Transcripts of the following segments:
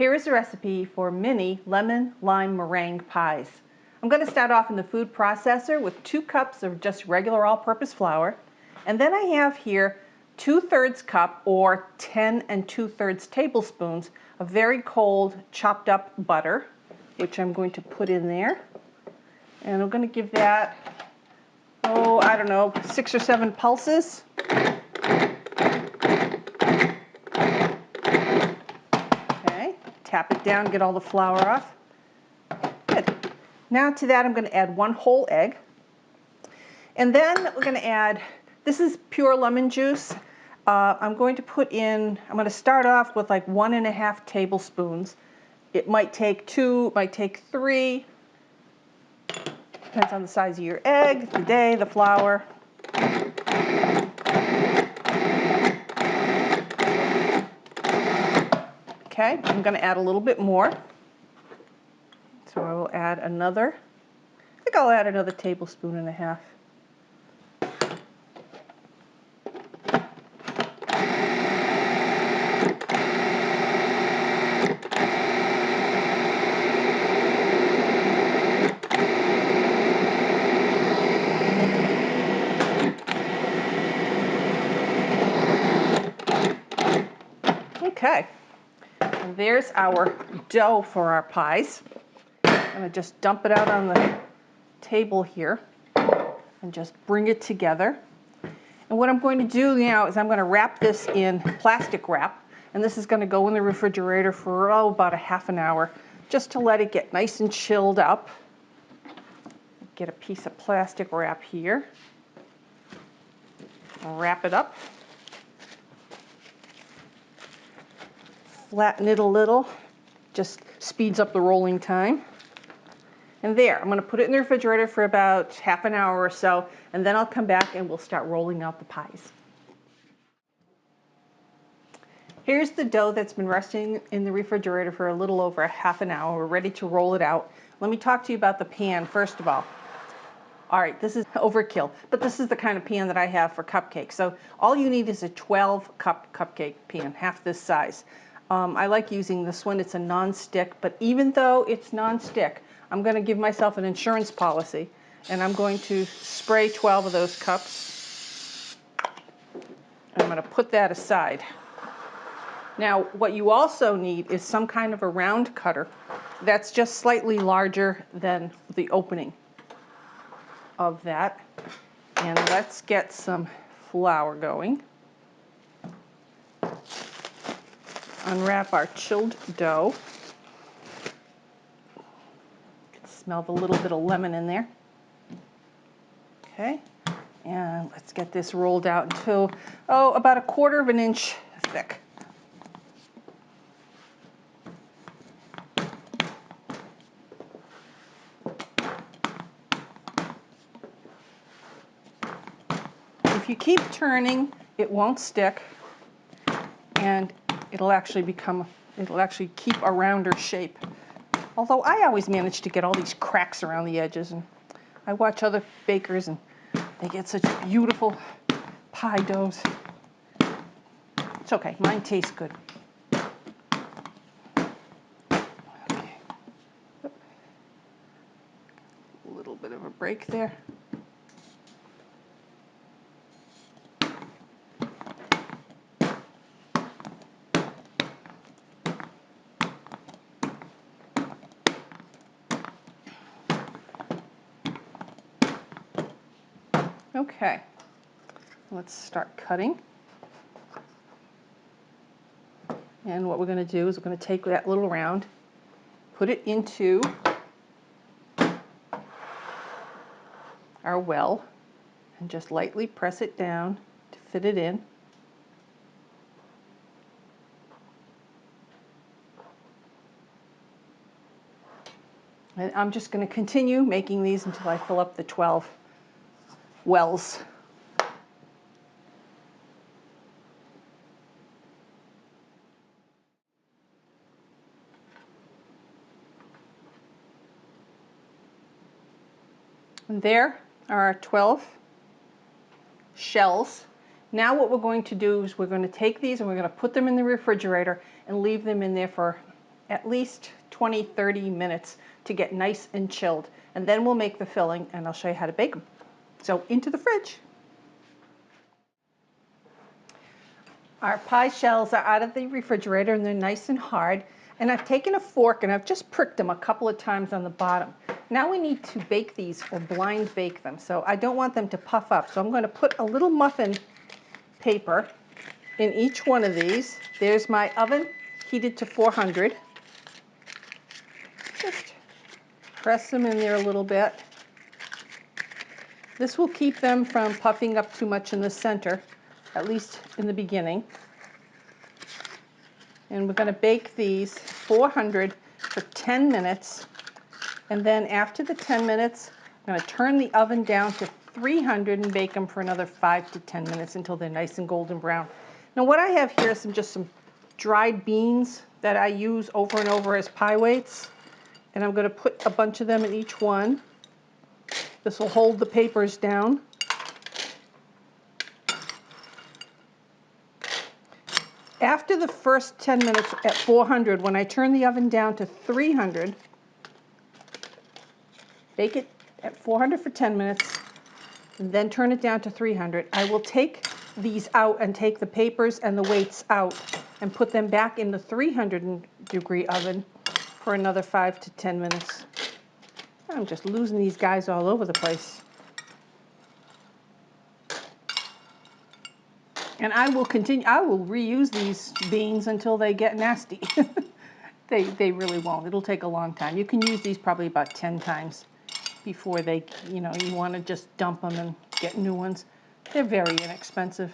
Here is a recipe for mini lemon-lime meringue pies. I'm going to start off in the food processor with 2 cups of just regular all-purpose flour. And then I have here 2/3 cup or 10 2/3 tablespoons of very cold chopped up butter, which I'm going to put in there. And I'm going to give that, I don't know, 6 or 7 pulses. Tap it down, get all the flour off. Good. Now to that I'm going to add 1 whole egg. And then we're going to add, this is pure lemon juice. I'm going to start off with like 1½ tablespoons. It might take 2, it might take 3. Depends on the size of your egg, the day, the flour. Okay, I'm going to add a little bit more. So I will add another, I think I'll add another 1.5 tablespoons. Okay. And there's our dough for our pies. I'm going to just dump it out on the table here and just bring it together. And what I'm going to do now is I'm going to wrap this in plastic wrap, and this is going to go in the refrigerator for about ½ hour, just to let it get nice and chilled up. Get a piece of plastic wrap here. I'll wrap it up. Flatten it a little, just speeds up the rolling time. And there, I'm going to put it in the refrigerator for about ½ hour or so, and then I'll come back and we'll start rolling out the pies. Here's the dough that's been resting in the refrigerator for a little over ½ hour. We're ready to roll it out. Let me talk to you about the pan first of all. All right, this is overkill, but this is the kind of pan that I have for cupcakes. So all you need is a 12-cup cupcake pan, half this size. I like using this one. It's a non-stick, but even though it's non-stick, I'm going to give myself an insurance policy, and I'm going to spray 12 of those cups. I'm going to put that aside. Now, what you also need is some kind of a round cutter that's just slightly larger than the opening of that. And let's get some flour going. Unwrap our chilled dough. You can smell the little bit of lemon in there. Okay, and let's get this rolled out until, about 1/4 inch thick. If you keep turning, it won't stick, and it'll actually keep a rounder shape. Although I always manage to get all these cracks around the edges, and I watch other bakers and they get such beautiful pie doughs. It's okay, mine tastes good. Okay. A little bit of a break there. Okay, let's start cutting. And what we're going to do is we're going to take that little round, put it into our well, and just lightly press it down to fit it in. And I'm just going to continue making these until I fill up the 12 wells. And there are our 12 shells. Now what we're going to do is we're going to take these and we're going to put them in the refrigerator and leave them in there for at least 20, 30 minutes to get nice and chilled. And then we'll make the filling and I'll show you how to bake them. So into the fridge. Our pie shells are out of the refrigerator and they're nice and hard. And I've taken a fork and I've just pricked them a couple of times on the bottom. Now we need to bake these or blind bake them. So I don't want them to puff up. So I'm going to put a little muffin paper in each one of these. There's my oven heated to 400. Just press them in there a little bit. This will keep them from puffing up too much in the center, at least in the beginning. And we're going to bake these 400 for 10 minutes. And then after the 10 minutes, I'm going to turn the oven down to 300 and bake them for another 5 to 10 minutes until they're nice and golden brown. Now what I have here is just some dried beans that I use over and over as pie weights. And I'm going to put a bunch of them in each one. This will hold the papers down. After the first 10 minutes at 400, when I turn the oven down to 300, bake it at 400 for 10 minutes, and then turn it down to 300. I will take these out and take the papers and the weights out and put them back in the 300-degree oven for another 5 to 10 minutes. I'm just losing these guys all over the place. And I will continue, I will reuse these beans until they get nasty. They really won't. It'll take a long time. You can use these probably about 10 times before they, you want to just dump them and get new ones. They're very inexpensive.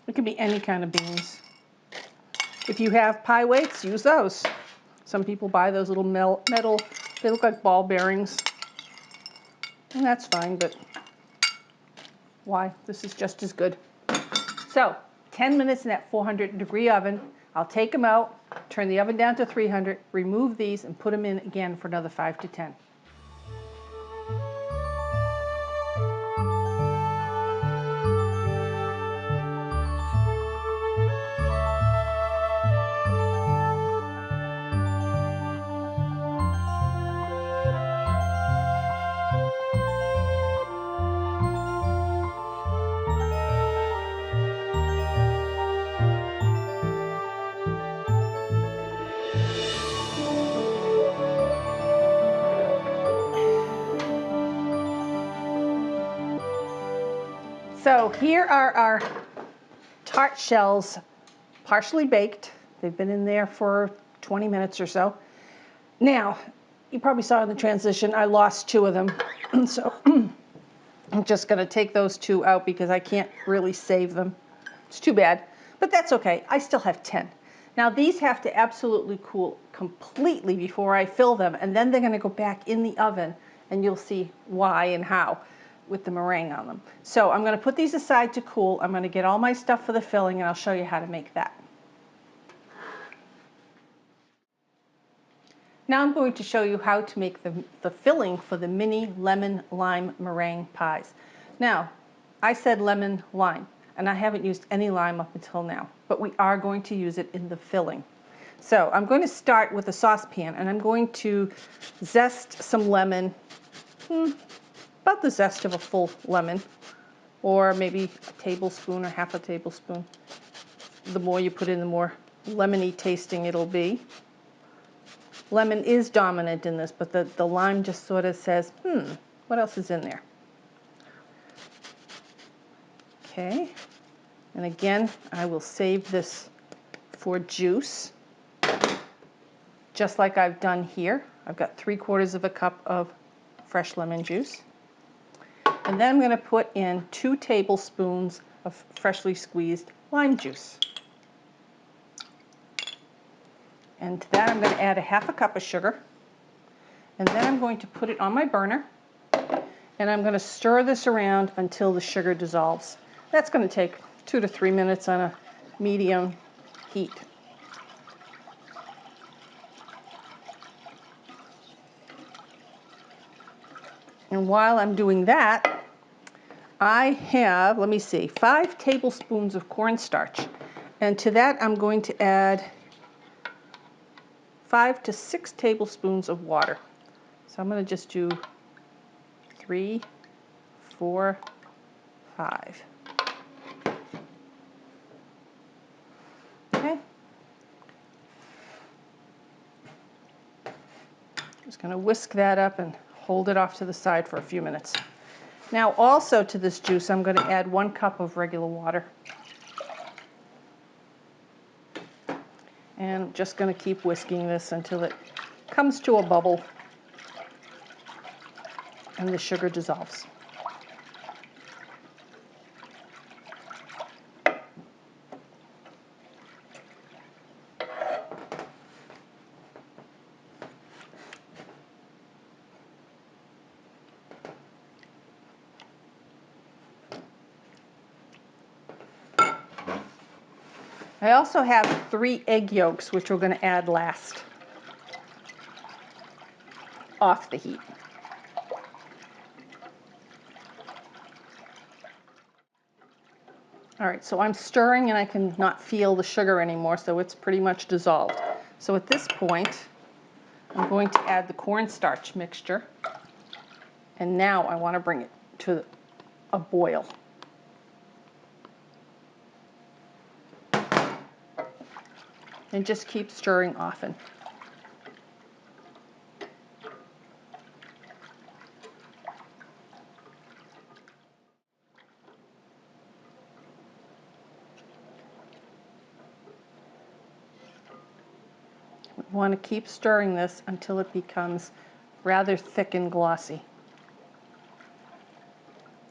It can be any kind of beans. If you have pie weights, use those. Some people buy those little metal, they look like ball bearings. And that's fine, but why? This is just as good. So, 10 minutes in that 400-degree oven. I'll take them out, turn the oven down to 300, remove these, and put them in again for another 5 to 10. So here are our tart shells, partially baked. They've been in there for 20 minutes or so. Now, you probably saw in the transition, I lost 2 of them. So I'm just going to take those 2 out because I can't really save them. It's too bad, but that's okay. I still have 10. Now these have to absolutely cool completely before I fill them, and then they're going to go back in the oven, and you'll see why and how with the meringue on them. So I'm going to put these aside to cool. I'm going to get all my stuff for the filling, and I'll show you how to make that. Now I'm going to show you how to make the filling for the Mini Lemon-Lime Meringue Pies. Now, I said lemon-lime, and I haven't used any lime up until now, but we are going to use it in the filling. So I'm going to start with a saucepan, and I'm going to zest some lemon, about the zest of a full lemon, or maybe a tablespoon or half a tablespoon. The more you put in, the more lemony tasting it'll be. Lemon is dominant in this, but the lime just sort of says, what else is in there? Okay, and again, I will save this for juice, just like I've done here. I've got 3/4 of a cup of fresh lemon juice. And then I'm going to put in 2 tablespoons of freshly squeezed lime juice. And to that I'm going to add a half a cup of sugar. And then I'm going to put it on my burner. And I'm going to stir this around until the sugar dissolves. That's going to take 2 to 3 minutes on a medium heat. And while I'm doing that, I have, let me see, 5 tablespoons of cornstarch. And to that I'm going to add 5 to 6 tablespoons of water. So I'm going to just do 3, 4, 5. Okay. Just going to whisk that up and hold it off to the side for a few minutes. Now also to this juice, I'm going to add 1 cup of regular water. And I'm just going to keep whisking this until it comes to a bubble and the sugar dissolves. I also have 3 egg yolks, which we're going to add last, off the heat. All right, so I'm stirring and I can not feel the sugar anymore, so it's pretty much dissolved. So at this point, I'm going to add the cornstarch mixture, and now I want to bring it to a boil. And just keep stirring often. We want to keep stirring this until it becomes rather thick and glossy.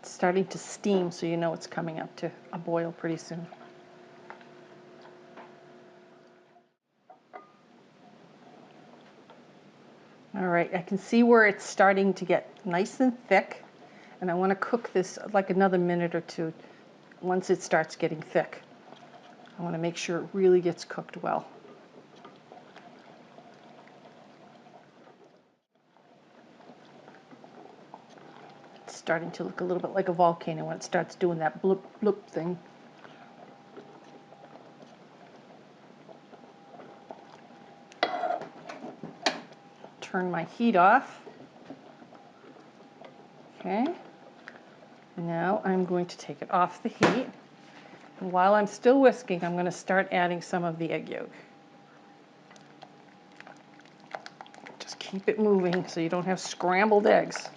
It's starting to steam, so you know it's coming up to a boil pretty soon. All right, I can see where it's starting to get nice and thick, and I want to cook this like another minute or two. Once it starts getting thick, I want to make sure it really gets cooked well. It's starting to look a little bit like a volcano when it starts doing that bloop bloop thing. Turn my heat off. Okay. Now I'm going to take it off the heat. And while I'm still whisking, I'm going to start adding some of the egg yolk. Just keep it moving so you don't have scrambled eggs.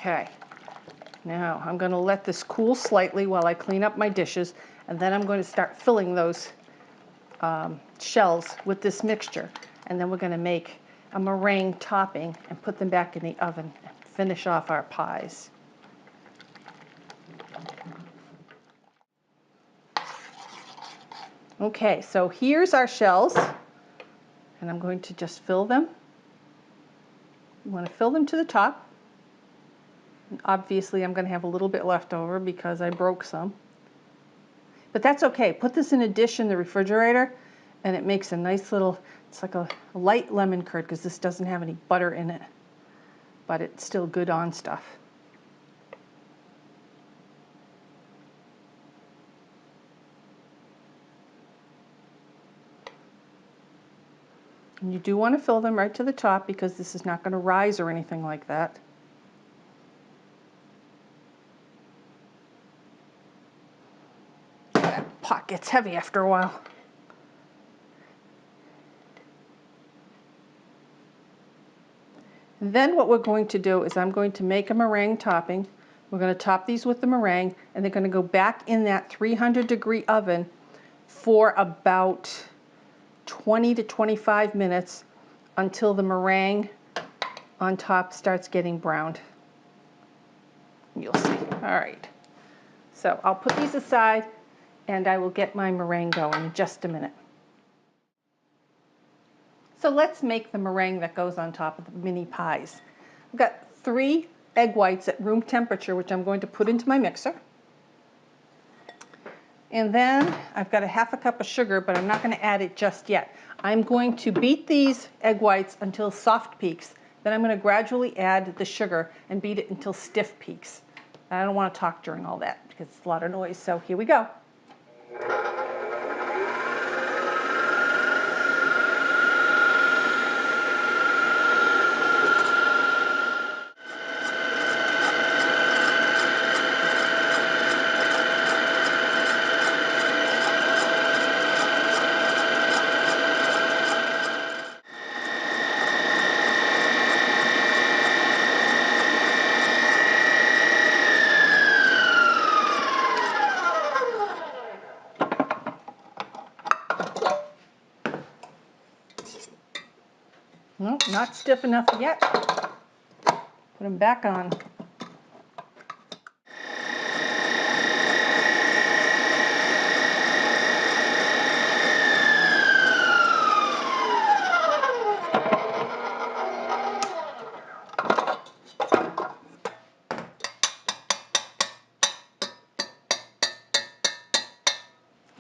Okay, now I'm going to let this cool slightly while I clean up my dishes, and then I'm going to start filling those shells with this mixture, and then we're going to make a meringue topping and put them back in the oven and finish off our pies. Okay, so here's our shells, and I'm going to just fill them. You want to fill them to the top. Obviously, I'm going to have a little bit left over because I broke some. But that's okay. Put this in a dish in the refrigerator, and it makes a nice little, it's like a light lemon curd because this doesn't have any butter in it. But it's still good on stuff. And you do want to fill them right to the top because this is not going to rise or anything like that. That pot gets heavy after a while. And then what we're going to do is I'm going to make a meringue topping. We're going to top these with the meringue, and they're going to go back in that 300-degree oven for about 20 to 25 minutes until the meringue on top starts getting browned. You'll see. All right. So I'll put these aside, and I will get my meringue going in just a minute. So let's make the meringue that goes on top of the mini pies. I've got 3 egg whites at room temperature, which I'm going to put into my mixer. And then I've got a 1/2 cup of sugar, but I'm not going to add it just yet. I'm going to beat these egg whites until soft peaks. Then I'm going to gradually add the sugar and beat it until stiff peaks. I don't want to talk during all that because it's a lot of noise. So here we go. Nope, not stiff enough yet. Put them back on. There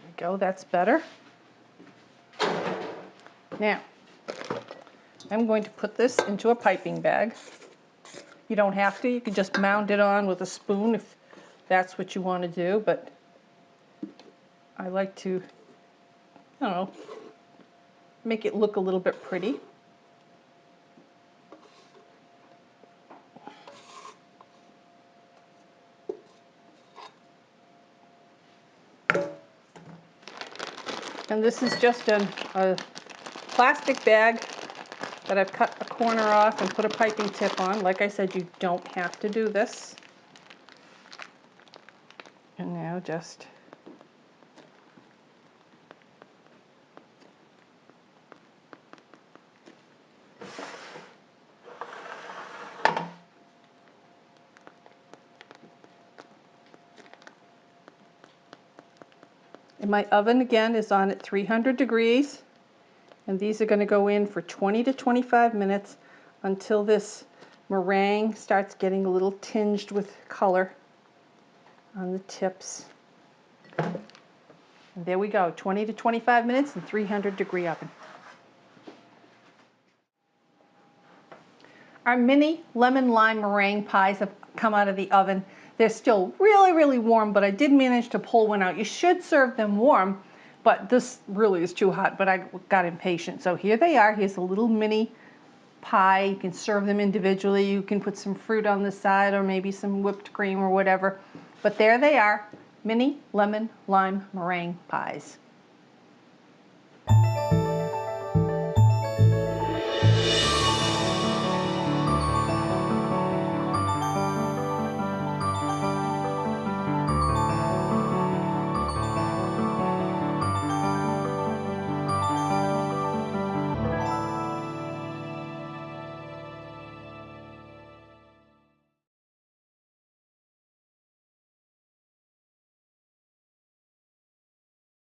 we go, that's better. Now, I'm going to put this into a piping bag. You don't have to, you can just mound it on with a spoon if that's what you want to do, but I like to, I don't know, make it look a little bit pretty. And this is just a plastic bag that I've cut a corner off and put a piping tip on. Like I said, you don't have to do this. And now just and my oven again is on at 300 degrees. And these are going to go in for 20 to 25 minutes until this meringue starts getting a little tinged with color on the tips. And there we go, 20 to 25 minutes in 300-degree oven. Our mini lemon-lime meringue pies have come out of the oven. They're still really, really warm, but I did manage to pull one out. You should serve them warm, but this really is too hot, but I got impatient. So here they are. Here's a little mini pie. You can serve them individually. You can put some fruit on the side or maybe some whipped cream or whatever. But there they are, mini lemon-lime meringue pies.